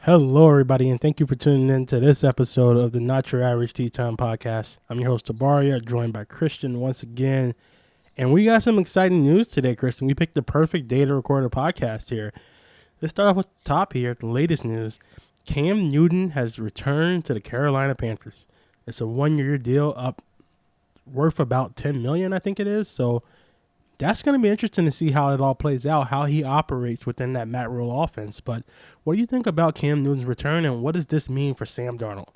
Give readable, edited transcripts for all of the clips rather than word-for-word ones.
Hello, everybody, and thank you for tuning in to this episode of the Not Your Average Tea Time podcast. I'm your host, Tabaria, joined by Christian once again. And we got some exciting news today, Christian. We picked the perfect day to record a podcast here. Let's start off with the top here, the latest news. Cam Newton has returned to the Carolina Panthers. It's a one-year deal up worth about $10 million, I think it is. So that's going to be interesting to see how it all plays out, how he operates within that Matt Rule offense. But what do you think about Cam Newton's return, and what does this mean for Sam Darnold?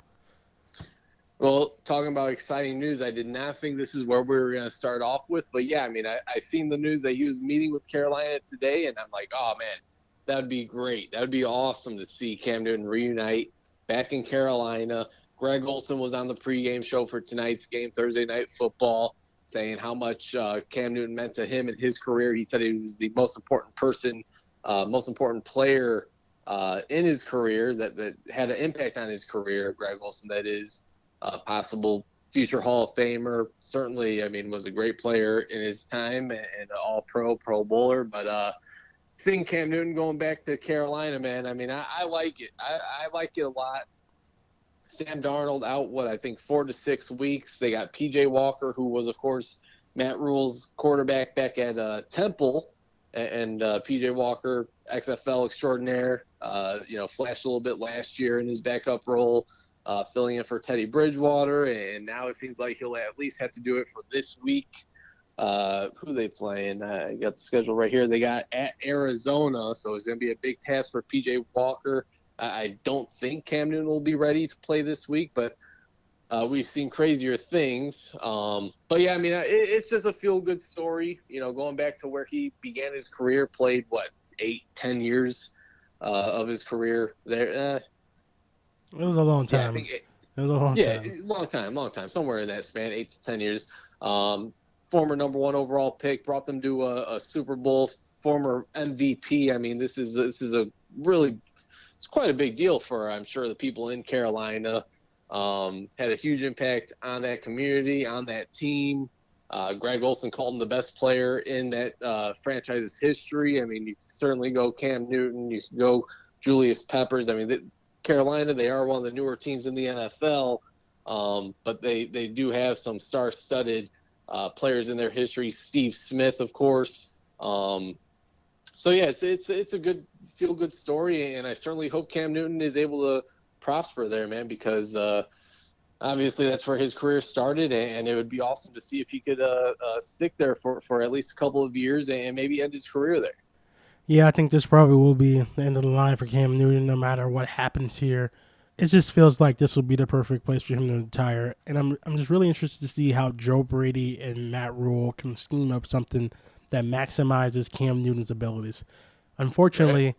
Well, talking about exciting news, I did not think this is where we were going to start off with. But, yeah, I seen the news that he was meeting with Carolina today, and I'm like, oh, man, that would be great. That would be awesome to see Cam Newton reunite back in Carolina. Greg Olsen was on the pregame show for tonight's game, Thursday Night Football, saying how much Cam Newton meant to him in his career. He said he was the most important person, most important player in his career that had an impact on his career. Greg Olsen, that is, possible future Hall of Famer. Certainly, was a great player in his time and an all-pro, Pro Bowler. But seeing Cam Newton going back to Carolina, man, I like it. I like it a lot. Sam Darnold out, I think 4 to 6 weeks. They got P.J. Walker, who was, of course, Matt Rule's quarterback back at Temple. And P.J. Walker, XFL extraordinaire, flashed a little bit last year in his backup role, filling in for Teddy Bridgewater. And now it seems like he'll at least have to do it for this week. Who they playing? I got the schedule right here. They got at Arizona, so it's going to be a big task for P.J. Walker. I don't think Cam Newton will be ready to play this week, but we've seen crazier things. But, yeah, it's just a feel-good story, going back to where he began his career, played, 8-10 years of his career there. It was a long time. Yeah, it was a long time. long time, somewhere in that span, 8 to 10 years. Former number 1 overall pick, brought them to a Super Bowl, former MVP. This is a really – it's quite a big deal for, I'm sure, the people in Carolina. Had a huge impact on that community, on that team. Greg Olsen called him the best player in that franchise's history. You can certainly go Cam Newton. You can go Julius Peppers. Carolina, they are one of the newer teams in the NFL, but they do have some star-studded players in their history. Steve Smith, of course. So, yeah, it's a good feel-good story, and I certainly hope Cam Newton is able to prosper there, man, because obviously that's where his career started, and it would be awesome to see if he could stick there for at least a couple of years and maybe end his career there. Yeah, I think this probably will be the end of the line for Cam Newton no matter what happens here. It just feels like this will be the perfect place for him to retire, and I'm just really interested to see how Joe Brady and Matt Rule can scheme up something that maximizes Cam Newton's abilities. Unfortunately, right.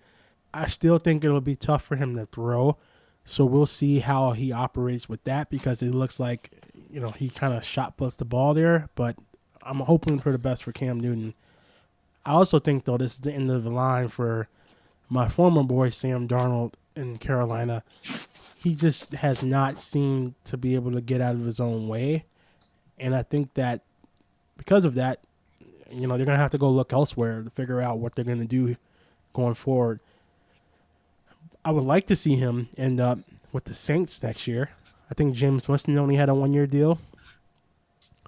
I still think it'll be tough for him to throw. So we'll see how he operates with that, because it looks like, he kind of shot puts the ball there. But I'm hoping for the best for Cam Newton. I also think, though, this is the end of the line for my former boy, Sam Darnold in Carolina. He just has not seemed to be able to get out of his own way. And I think that because of that, they're going to have to go look elsewhere to figure out what they're going to do going forward. I would like to see him end up with the Saints next year. I think Jameis Winston only had a 1-year deal.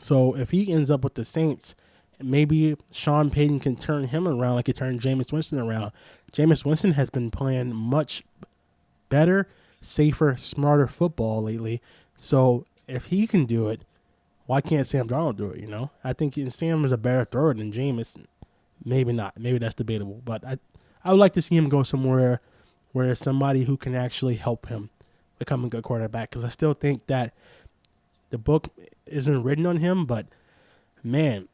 So if he ends up with the Saints, maybe Sean Payton can turn him around like he turned Jameis Winston around. Jameis Winston has been playing much better, safer, smarter football lately. So if he can do it, why can't Sam Darnold do it, I think Sam is a better thrower than Jameis. Maybe not. Maybe that's debatable. But I would like to see him go somewhere where there's somebody who can actually help him become a good quarterback, because I still think that the book isn't written on him. But, man,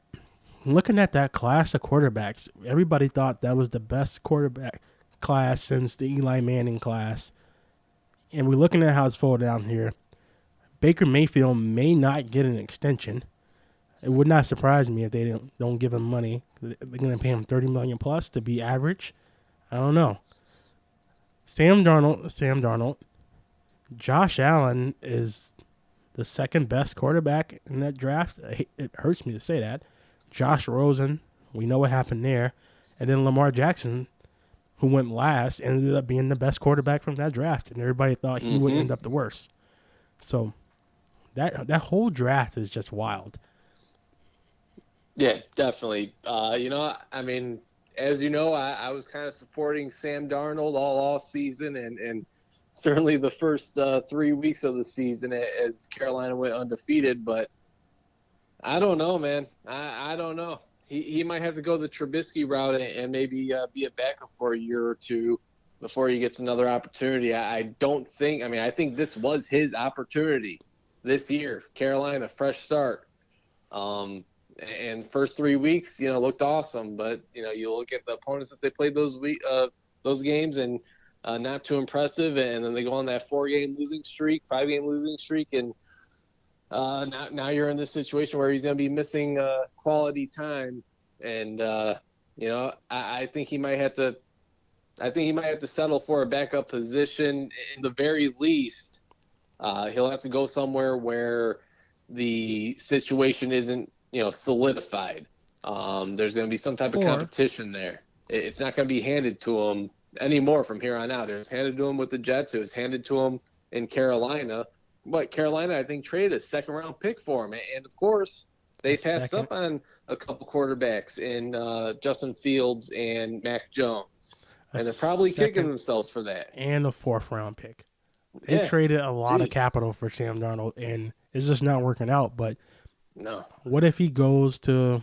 looking at that class of quarterbacks, everybody thought that was the best quarterback class since the Eli Manning class. And we're looking at how it's falling down here. Baker Mayfield may not get an extension. It would not surprise me if they don't give him money. They're going to pay him $30 million plus to be average. I don't know. Sam Darnold. Josh Allen is the second best quarterback in that draft. It hurts me to say that. Josh Rosen, we know what happened there. And then Lamar Jackson, who went last, ended up being the best quarterback from that draft, and everybody thought he would end up the worst. So that whole draft is just wild. Yeah, definitely. I mean, as you know, I was kind of supporting Sam Darnold all off season, and certainly the first 3 weeks of the season as Carolina went undefeated. But I don't know, man. I don't know. He might have to go the Trubisky route and maybe be a backup for a year or two before he gets another opportunity. I don't think. I mean, I think this was his opportunity this year. Carolina, fresh start. And first 3 weeks, looked awesome. But you look at the opponents that they played those games, and not too impressive. And then they go on that 5-game losing streak, and now you're in this situation where he's going to be missing quality time. And I think he might have to. I think he might have to settle for a backup position in the very least. He'll have to go somewhere where the situation isn't solidified. There's going to be some type of competition there. It's not going to be handed to him anymore from here on out. It was handed to him with the Jets. It was handed to him in Carolina. But Carolina, I think, traded a second-round pick for him. And, of course, they passed up on a couple quarterbacks in Justin Fields and Mac Jones. And they're probably kicking themselves for that. And a 4th-round pick. They traded a lot of capital for Sam Darnold, and it's just not working out. But no, what if he goes to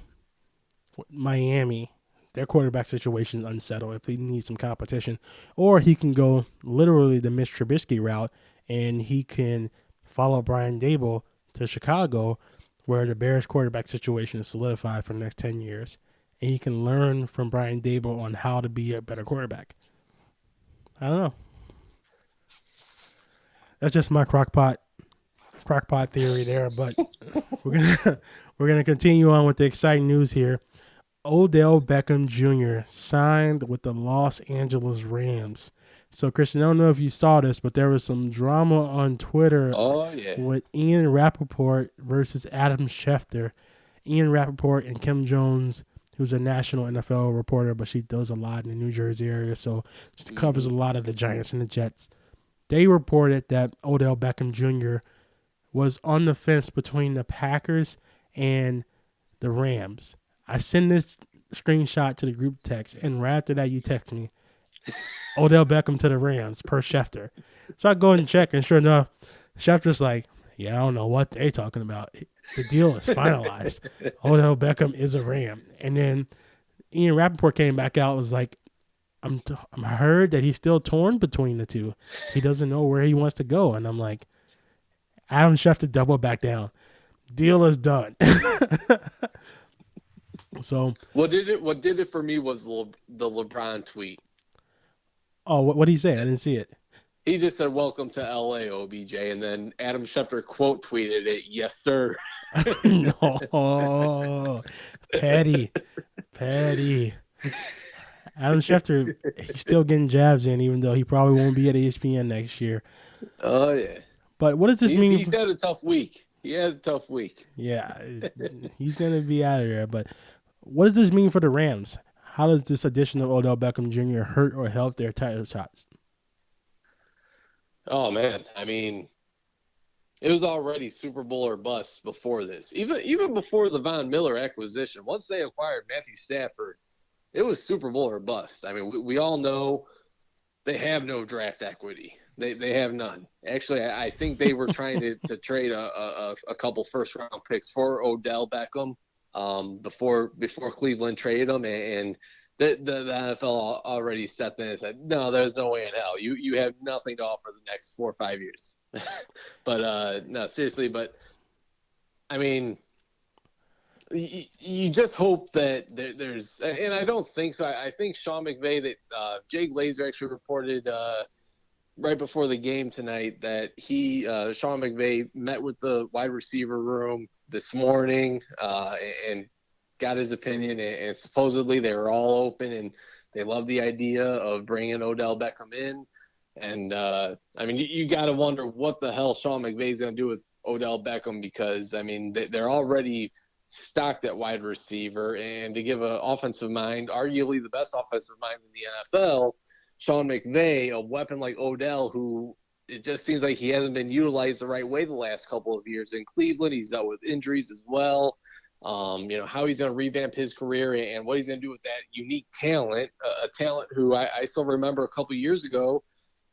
Miami? Their quarterback situation is unsettled if they need some competition. Or he can go literally the Mitch Trubisky route, and he can follow Brian Daboll to Chicago, where the Bears quarterback situation is solidified for the next 10 years. And he can learn from Brian Daboll on how to be a better quarterback. I don't know. That's just my crockpot theory there, but we're gonna continue on with the exciting news here. Odell Beckham Jr. signed with the Los Angeles Rams. So, Christian, I don't know if you saw this, but there was some drama on Twitter with Ian Rappaport versus Adam Schefter. Ian Rappaport and Kim Jones, who's a national NFL reporter, but she does a lot in the New Jersey area, so she covers a lot of the Giants and the Jets. They reported that Odell Beckham Jr. was on the fence between the Packers and the Rams. I send this screenshot to the group text, and right after that, you text me, Odell Beckham to the Rams, per Schefter. So I go and check, and sure enough, Schefter's like, I don't know what they're talking about. The deal is finalized. Odell Beckham is a Ram. And then Ian Rappaport came back out and was like, I'm heard that he's still torn between the two. He doesn't know where he wants to go. And I'm like, Adam Schefter double back down. Deal is done. So what did it for me was the LeBron tweet. Oh, what did he say? I didn't see it. He just said, "Welcome to LA, OBJ," and then Adam Schefter quote tweeted it, "Yes, sir." No, Patty. Adam Schefter, he's still getting jabs in, even though he probably won't be at ESPN next year. Oh yeah. But what does this mean? He's had a tough week. Yeah, he's gonna be out of there. But what does this mean for the Rams? How does this addition of Odell Beckham Jr. hurt or help their title shots? Oh man, I mean, it was already Super Bowl or bust before this. Even before the Von Miller acquisition, once they acquired Matthew Stafford, it was Super Bowl or bust. I mean, we all know they have no draft equity. They have none. Actually, I think they were trying to trade a couple first round picks for Odell Beckham before Cleveland traded him, and the NFL already stepped in and said, no, there's no way in hell. You have nothing to offer the next 4 or 5 years. But no, seriously. But I mean, you just hope that there's, and I don't think so. I think Sean McVay, that Jay Glazer actually reported right before the game tonight that Sean McVay met with the wide receiver room this morning and got his opinion, and supposedly they were all open and they love the idea of bringing Odell Beckham in. And I mean, you got to wonder what the hell Sean McVay's going to do with Odell Beckham, because I mean they're already stocked at wide receiver, and to give an offensive mind, arguably the best offensive mind in the NFL, Sean McVay, a weapon like Odell, who it just seems like he hasn't been utilized the right way the last couple of years in Cleveland. He's dealt with injuries as well. How he's going to revamp his career and what he's going to do with that unique talent, a talent who I still remember a couple of years ago,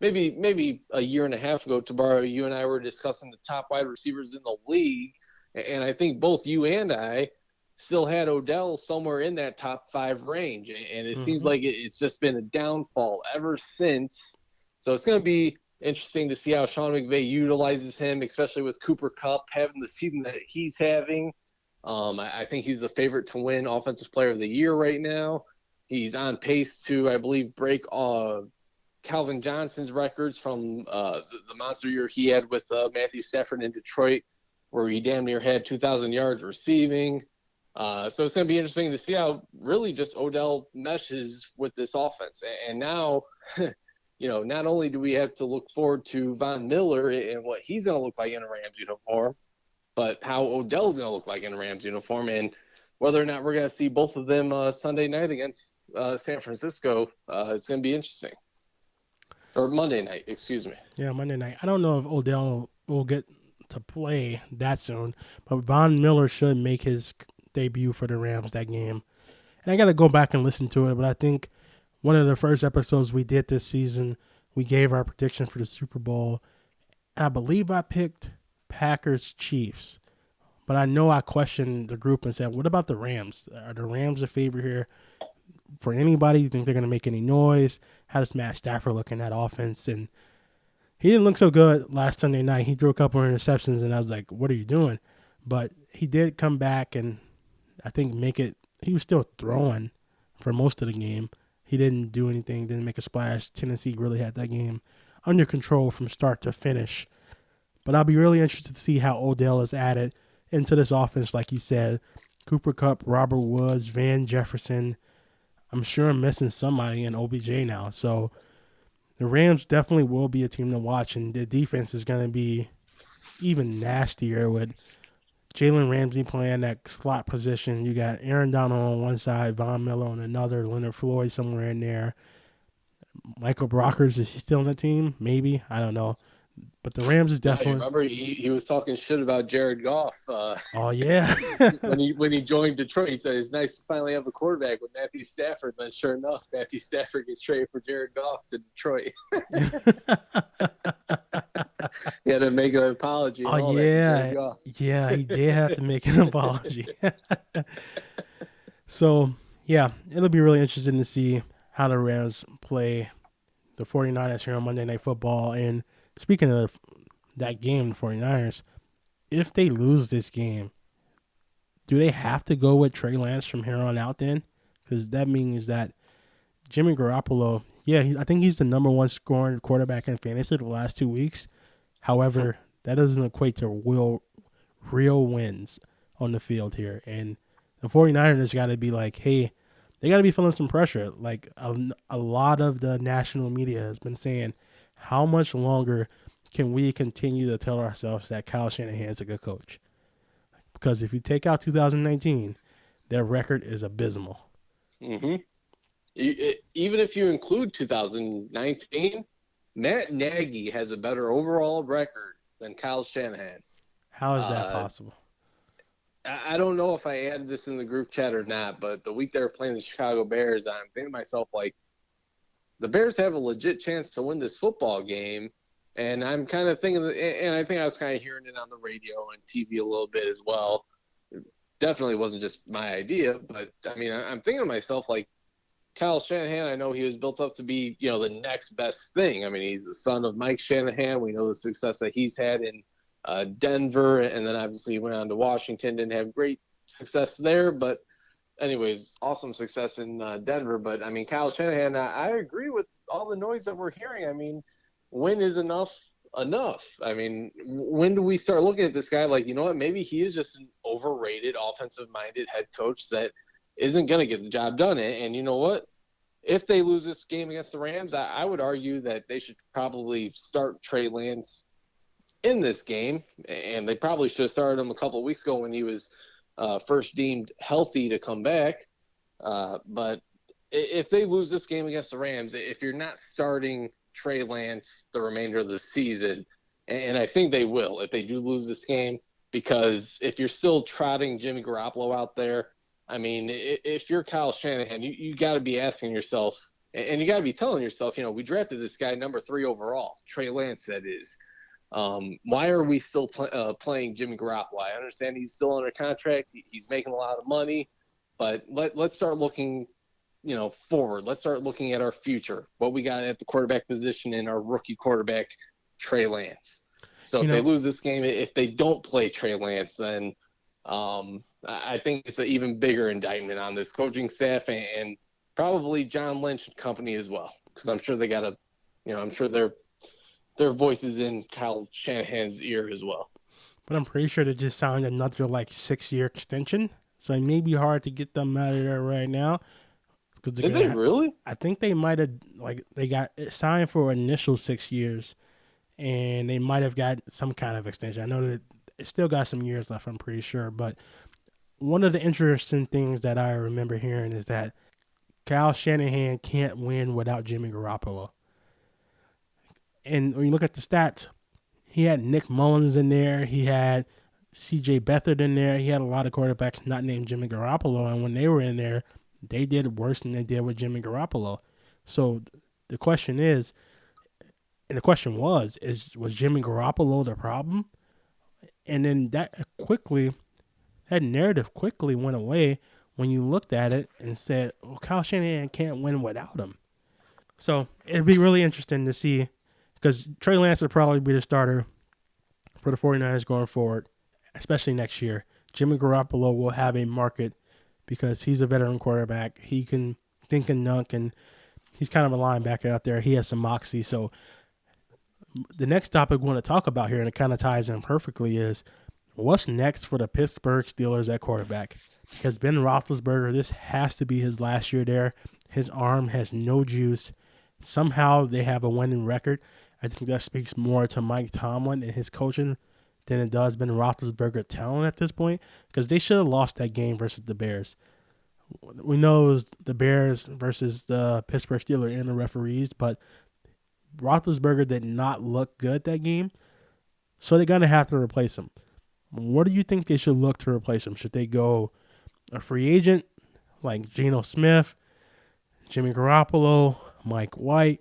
maybe a year and a half ago, Tabaro, you and I were discussing the top wide receivers in the league. And I think both you and I still had Odell somewhere in that top 5 range. And it seems like it's just been a downfall ever since. So it's going to be interesting to see how Sean McVay utilizes him, especially with Cooper Kupp having the season that he's having. I think he's the favorite to win Offensive Player of the Year right now. He's on pace to, I believe, break Calvin Johnson's records from the monster year he had with Matthew Stafford in Detroit, where he damn near had 2,000 yards receiving. So it's going to be interesting to see how really just Odell meshes with this offense. And now, not only do we have to look forward to Von Miller and what he's going to look like in a Rams uniform, but how Odell's going to look like in a Rams uniform, and whether or not we're going to see both of them Sunday night against San Francisco, it's going to be interesting. Or Monday night, excuse me. Yeah, Monday night. I don't know if Odell will get to play that soon, but Von Miller should make his debut for the Rams that game. And I got to go back and listen to it, but I think one of the first episodes we did this season, we gave our prediction for the Super Bowl. I believe I picked Packers Chiefs, but I know I questioned the group and said, what about the Rams? Are the Rams a favorite here for anybody? You think they're going to make any noise? How does Matt Stafford look in that offense? And he didn't look so good last Sunday night. He threw a couple of interceptions, and I was like, what are you doing? But he did come back and I think make it. He was still throwing for most of the game. He didn't do anything, didn't make a splash. Tennessee really had that game under control from start to finish. But I'll be really interested to see how Odell is added into this offense, like you said. Cooper Kupp, Robert Woods, Van Jefferson. I'm sure I'm missing somebody in OBJ now. So the Rams definitely will be a team to watch, and the defense is going to be even nastier with Jalen Ramsey playing that slot position. You got Aaron Donald on one side, Von Miller on another, Leonard Floyd somewhere in there. Michael Brockers, is he still on the team? Maybe. I don't know. But the Rams is definitely. Remember, he was talking shit about Jared Goff. Oh yeah. when he joined Detroit, he said it's nice to finally have a quarterback with Matthew Stafford. Then sure enough, Matthew Stafford gets traded for Jared Goff to Detroit. He had to make an apology. Oh yeah, yeah, he did have to make an apology. So yeah, it'll be really interesting to see how the Rams play the 49ers here on Monday Night Football. And speaking of that game, the 49ers, if they lose this game, do they have to go with Trey Lance from here on out then? Because that means that Jimmy Garoppolo, I think he's the number one scoring quarterback in fantasy the last 2 weeks. However, that doesn't equate to real wins on the field here. And the 49ers got to be like, hey, they got to be feeling some pressure. Like a lot of the national media has been saying, how much longer can we continue to tell ourselves that Kyle Shanahan is a good coach? Because if you take out 2019, their record is abysmal. Mm-hmm. Even if you include 2019, Matt Nagy has a better overall record than Kyle Shanahan. How is that possible? I don't know if I added this in the group chat or not, but the week they were playing the Chicago Bears, I'm thinking to myself, like, the Bears have a legit chance to win this football game. And I'm kind of thinking, and I think I was kind of hearing it on the radio and TV a little bit as well. It definitely wasn't just my idea, but I mean, I'm thinking to myself, like, Kyle Shanahan, I know he was built up to be, the next best thing. I mean, he's the son of Mike Shanahan. We know the success that he's had in Denver, and then obviously he went on to Washington, didn't have great success there, but anyways, awesome success in Denver. But I mean, Kyle Shanahan, I agree with all the noise that we're hearing. I mean, when is enough? I mean, when do we start looking at this guy like, you know what, maybe he is just an overrated offensive-minded head coach that isn't going to get the job done. And you know what? If they lose this game against the Rams, I would argue that they should probably start Trey Lance in this game. And they probably should have started him a couple of weeks ago when he was first deemed healthy to come back. But if they lose this game against the Rams, if you're not starting Trey Lance the remainder of the season, and I think they will if they do lose this game, because if you're still trotting Jimmy Garoppolo out there, I mean, if you're Kyle Shanahan, you got to be asking yourself, and you got to be telling yourself, we drafted this guy number 3 overall, Trey Lance, that is. Why are we still playing Jimmy Garoppolo? I understand he's still under contract. He's making a lot of money, but let's start looking, forward. Let's start looking at our future, what we got at the quarterback position and our rookie quarterback, Trey Lance. So if they lose this game, if they don't play Trey Lance, then I think it's an even bigger indictment on this coaching staff and probably John Lynch and company as well, because I'm sure they got to, I'm sure their voices in Kyle Shanahan's ear as well. But I'm pretty sure they just signed another 6-year extension, so it may be hard to get them out of there right now. Did they really? I think they might have they got signed for initial 6 years, and they might have got some kind of extension. I know that it still got some years left, I'm pretty sure. But one of the interesting things that I remember hearing is that Kyle Shanahan can't win without Jimmy Garoppolo. And when you look at the stats, he had Nick Mullins in there. He had C.J. Beathard in there. He had a lot of quarterbacks not named Jimmy Garoppolo. And when they were in there, they did worse than they did with Jimmy Garoppolo. So the question is, and the question was Jimmy Garoppolo the problem? And then that narrative quickly went away when you looked at it and said, well, Kyle Shanahan can't win without him. So it'd be really interesting to see, because Trey Lance will probably be the starter for the 49ers going forward, especially next year. Jimmy Garoppolo will have a market because he's a veteran quarterback. He can think and dunk, and he's kind of a linebacker out there. He has some moxie. So the next topic we want to talk about here, and it kind of ties in perfectly, is what's next for the Pittsburgh Steelers at quarterback? Because Ben Roethlisberger, this has to be his last year there. His arm has no juice. Somehow they have a winning record. I think that speaks more to Mike Tomlin and his coaching than it does Ben Roethlisberger talent at this point, because they should have lost that game versus the Bears. We know it was the Bears versus the Pittsburgh Steelers and the referees, but Roethlisberger did not look good that game, so they're going to have to replace him. What do you think they should look to replace him? Should they go a free agent like Geno Smith, Jimmy Garoppolo, Mike White?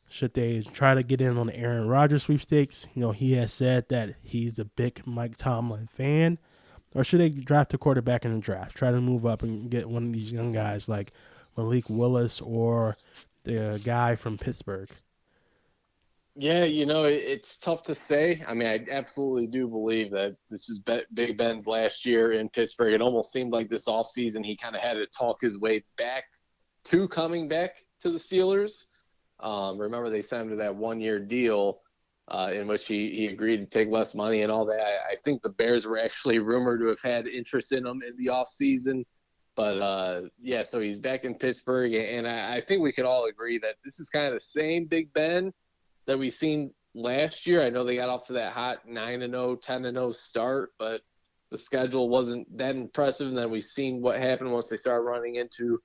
Should they try to get in on the Aaron Rodgers sweepstakes? He has said that he's a big Mike Tomlin fan. Or should they draft a quarterback in the draft? Try to move up and get one of these young guys like Malik Willis or the guy from Pittsburgh. Yeah, it's tough to say. I mean, I absolutely do believe that this is Big Ben's last year in Pittsburgh. It almost seemed like this offseason he kind of had to talk his way back to coming back to the Steelers. Remember, they signed him to that 1-year deal in which he agreed to take less money and all that. I think the Bears were actually rumored to have had interest in him in the offseason. But, so he's back in Pittsburgh, and I think we can all agree that this is kind of the same Big Ben that we've seen last year. I know they got off to that hot 9-0, 10-0 start, but the schedule wasn't that impressive. And then we've seen what happened once they started running into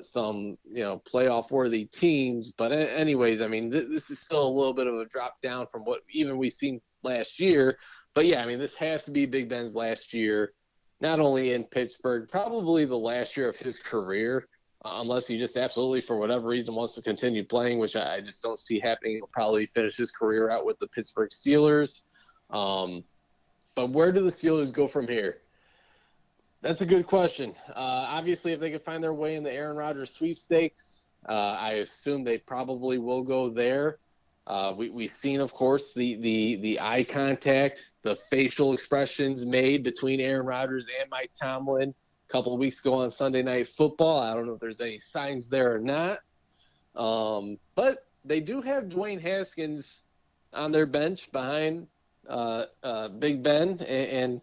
some, playoff-worthy teams. But anyways, I mean, this is still a little bit of a drop down from what even we've seen last year. But, yeah, I mean, this has to be Big Ben's last year, not only in Pittsburgh, probably the last year of his career, unless he just absolutely, for whatever reason, wants to continue playing, which I just don't see happening. He'll probably finish his career out with the Pittsburgh Steelers. But where do the Steelers go from here? That's a good question. Obviously, if they can find their way in the Aaron Rodgers sweepstakes, I assume they probably will go there. We've seen, of course, the eye contact, the facial expressions made between Aaron Rodgers and Mike Tomlin a couple of weeks ago on Sunday Night Football. I don't know if there's any signs there or not. But they do have Dwayne Haskins on their bench behind Big Ben, and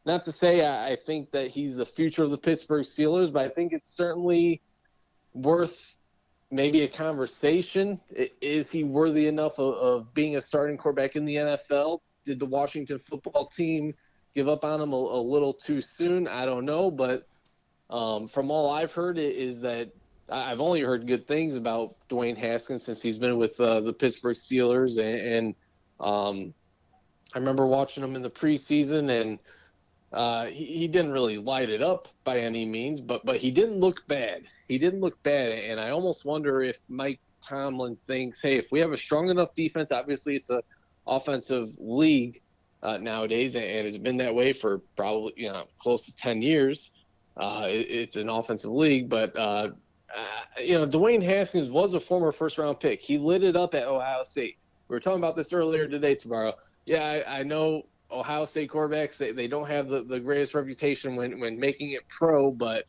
not to say I think that he's the future of the Pittsburgh Steelers, but I think it's certainly worth maybe a conversation. Is he worthy enough of being a starting quarterback in the NFL? Did the Washington football team give up on him a little too soon? I don't know, but from all I've heard is that I've only heard good things about Dwayne Haskins since he's been with the Pittsburgh Steelers, and I remember watching him in the preseason, and he didn't really light it up by any means, but he didn't look bad. He didn't look bad, and I almost wonder if Mike Tomlin thinks, hey, if we have a strong enough defense, obviously it's a offensive league nowadays, and it's been that way for probably close to 10 years. It's an offensive league, but Dwayne Haskins was a former first-round pick. He lit it up at Ohio State. We were talking about this earlier today, tomorrow. Yeah, I know Ohio State quarterbacks, they don't have the greatest reputation when making it pro, but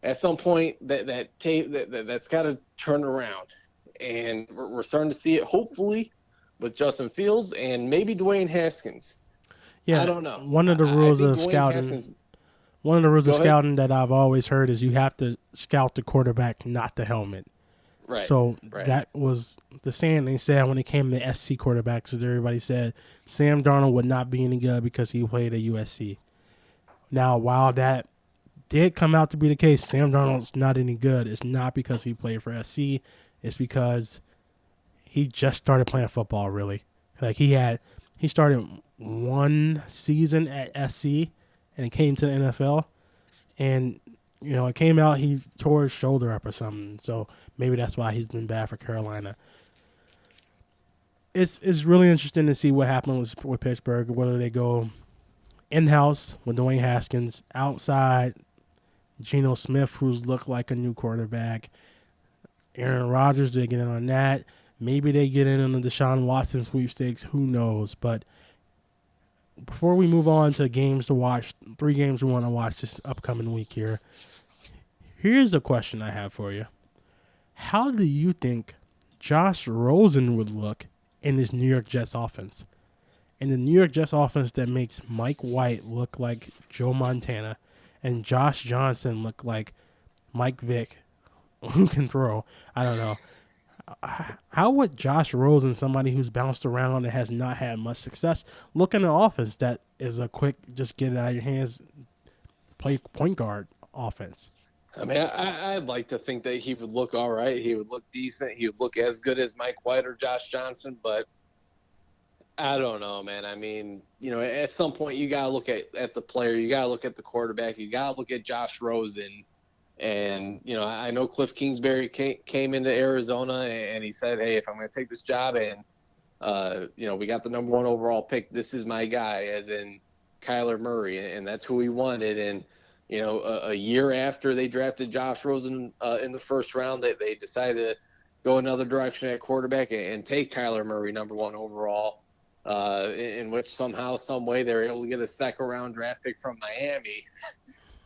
at some point that's got to turn around. And we're starting to see it, hopefully, with Justin Fields and maybe Dwayne Haskins. Yeah, I don't know. One of the rules of scouting that I've always heard is you have to scout the quarterback, not the helmet. Right. So that was the saying they said when it came to SC quarterbacks, because everybody said Sam Darnold would not be any good because he played at USC. Now, while that did come out to be the case, Sam Darnold's not any good. It's not because he played for SC. It's because he just started playing football, really. Like he started one season at SC and he came to the NFL, and it came out he tore his shoulder up or something. So maybe that's why he's been bad for Carolina. It's really interesting to see what happens with Pittsburgh. Whether they go in-house with Dwayne Haskins, outside Geno Smith, who's looked like a new quarterback. Aaron Rodgers, they get in on that. Maybe they get in on the Deshaun Watson sweepstakes. Who knows? But before we move on to games to watch, 3 games we want to watch this upcoming week here, here's a question I have for you. How do you think Josh Rosen would look in this New York Jets offense? In the New York Jets offense that makes Mike White look like Joe Montana and Josh Johnson look like Mike Vick, who can throw. I don't know. How would Josh Rosen, somebody who's bounced around and has not had much success, look in an offense that is a quick, just get it out of your hands, play point guard offense? I mean, I'd like to think that he would look all right. He would look decent. He would look as good as Mike White or Josh Johnson, but I don't know, man. I mean, at some point you got to look at the player. You got to look at the quarterback. You got to look at Josh Rosen. And, I know Cliff Kingsbury came into Arizona and he said, hey, if I'm going to take this job and, we got the number 1 overall pick, this is my guy, as in Kyler Murray. And that's who he wanted. And, a year after they drafted Josh Rosen in the first round, they decided to go another direction at quarterback and take Kyler Murray number 1 overall, in which somehow, some way, they were able to get a second-round draft pick from Miami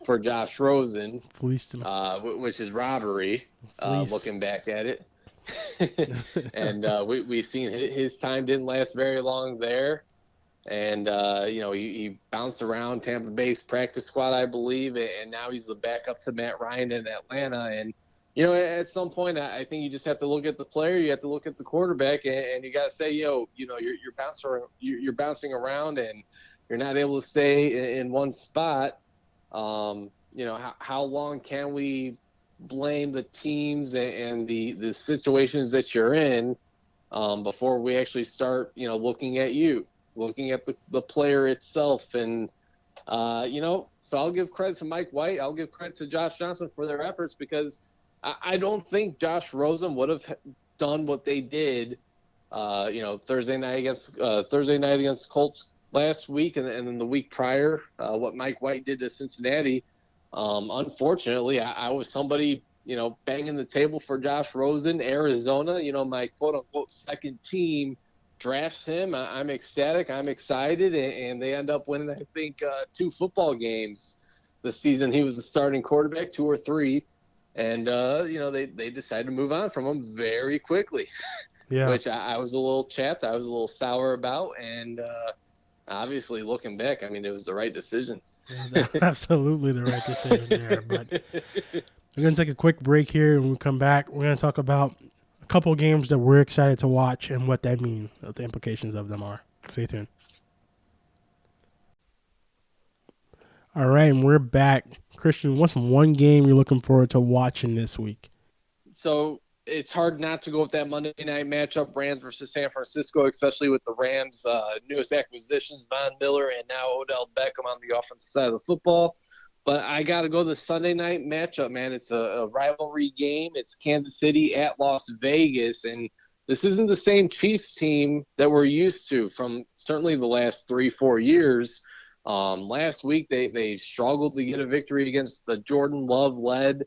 for Josh Rosen, which is robbery, looking back at it. And we've seen his time didn't last very long there. And, he bounced around Tampa Bay's practice squad, I believe, and now he's the backup to Matt Ryan in Atlanta. And, at some point, I think you just have to look at the player, you have to look at the quarterback, and you got to say, you're bouncing around and you're not able to stay in one spot. How long can we blame the teams and the situations that you're in before we actually start, looking at the player itself? And, so I'll give credit to Mike White. I'll give credit to Josh Johnson for their efforts, because I don't think Josh Rosen would have done what they did, Thursday night against the Colts last week, and then the week prior, what Mike White did to Cincinnati. Unfortunately, I was somebody, banging the table for Josh Rosen. Arizona, my quote-unquote second team drafts him. I'm ecstatic. I'm excited. And they end up winning, I think, 2 football games this season. He was the starting quarterback, 2 or 3. And, they decided to move on from him very quickly, which I was a little chapped. I was a little sour about. And obviously, looking back, I mean, it was the right decision. It was absolutely the right decision there. But we're going to take a quick break here, and when we come back, we're going to talk about a couple of games that we're excited to watch and what that means, what the implications of them are. Stay tuned. All right, and we're back. Christian, what's one game you're looking forward to watching this week? So it's hard not to go with that Monday night matchup, Rams versus San Francisco, especially with the Rams' newest acquisitions, Von Miller and now Odell Beckham on the offensive side of the football. But I got to go the Sunday night matchup, man. It's a rivalry game. It's Kansas City at Las Vegas, and this isn't the same Chiefs team that we're used to from certainly the last 3-4 years. Last week, they struggled to get a victory against the Jordan Love-led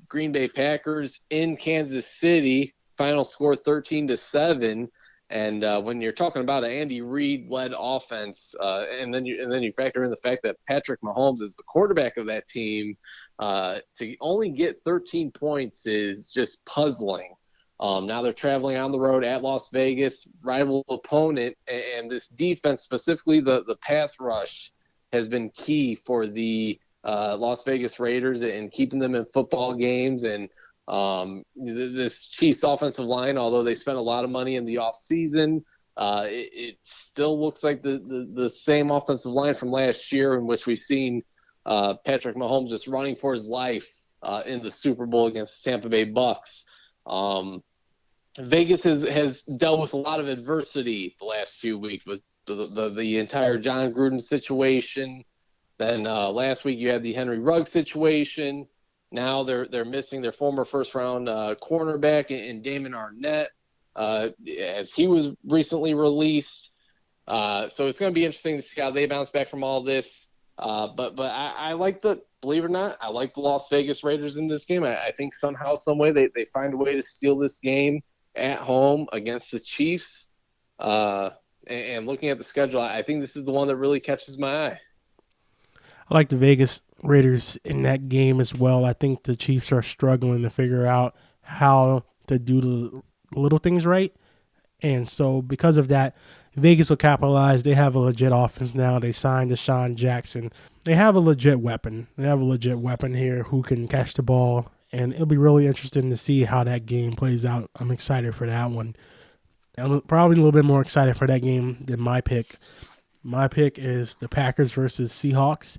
Green Bay Packers in Kansas City. Final score 13-7. And when you're talking about an Andy Reid-led offense, and then you factor in the fact that Patrick Mahomes is the quarterback of that team, to only get 13 points is just puzzling. Now they're traveling on the road at Las Vegas, rival opponent, and this defense, specifically the pass rush, has been key for the Las Vegas Raiders and keeping them in football games. And this Chiefs offensive line, although they spent a lot of money in the offseason, it still looks like the same offensive line from last year, in which we've seen Patrick Mahomes just running for his life in the Super Bowl against the Tampa Bay Bucks. Vegas has dealt with a lot of adversity the last few weeks with the entire John Gruden situation. Then last week you had the Henry Ruggs situation. Now they're missing their former first-round cornerback in Damon Arnett, as he was recently released. So it's going to be interesting to see how they bounce back from all this. But I like believe it or not, I like the Las Vegas Raiders in this game. I think somehow, some way, they find a way to steal this game at home against the Chiefs. And looking at the schedule, I think this is the one that really catches my eye. I like the Vegas Raiders in that game as well. I think the Chiefs are struggling to figure out how to do the little things right. And so because of that, Vegas will capitalize. They have a legit offense now. They signed Deshaun Jackson. They have a legit weapon. They have a legit weapon here who can catch the ball. And it'll be really interesting to see how that game plays out. I'm excited for that one. I'm probably a little bit more excited for that game than my pick. My pick is the Packers versus Seahawks.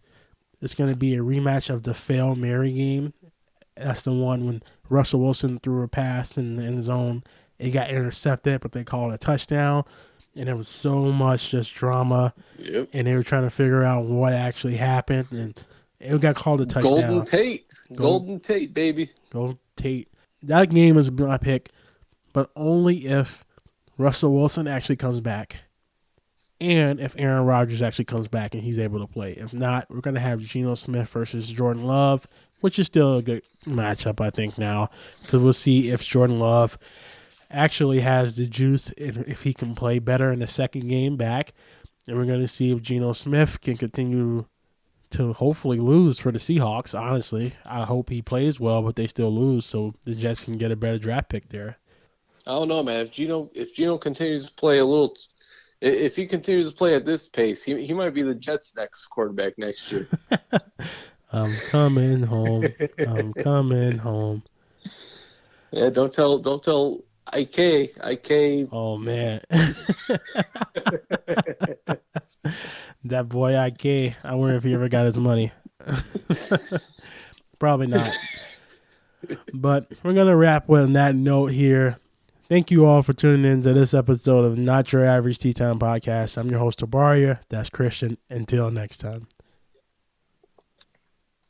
It's going to be a rematch of the Fail Mary game. That's the one when Russell Wilson threw a pass in the end zone. It got intercepted, but they called it a touchdown. And there was so much just drama. Yep. And they were trying to figure out what actually happened. And it got called a touchdown. Golden Tate. Golden Tate, baby. Golden Tate. That game is my pick, but only if Russell Wilson actually comes back. And if Aaron Rodgers actually comes back and he's able to play. If not, we're going to have Geno Smith versus Jordan Love, which is still a good matchup, I think, now. Because we'll see if Jordan Love actually has the juice and if he can play better in the second game back. And we're going to see if Geno Smith can continue to hopefully lose for the Seahawks. Honestly, I hope he plays well, but they still lose, so the Jets can get a better draft pick there. I don't know, man. If Geno continues to play if he continues to play at this pace, he might be the Jets' next quarterback next year. I'm coming home. I'm coming home. Yeah, don't tell IK. Oh man. That boy IK. I wonder if he ever got his money. Probably not. But we're gonna wrap on that note here. Thank you all for tuning in to this episode of Not Your Average Tea Time Podcast. I'm your host, Tabaria. That's Christian. Until next time.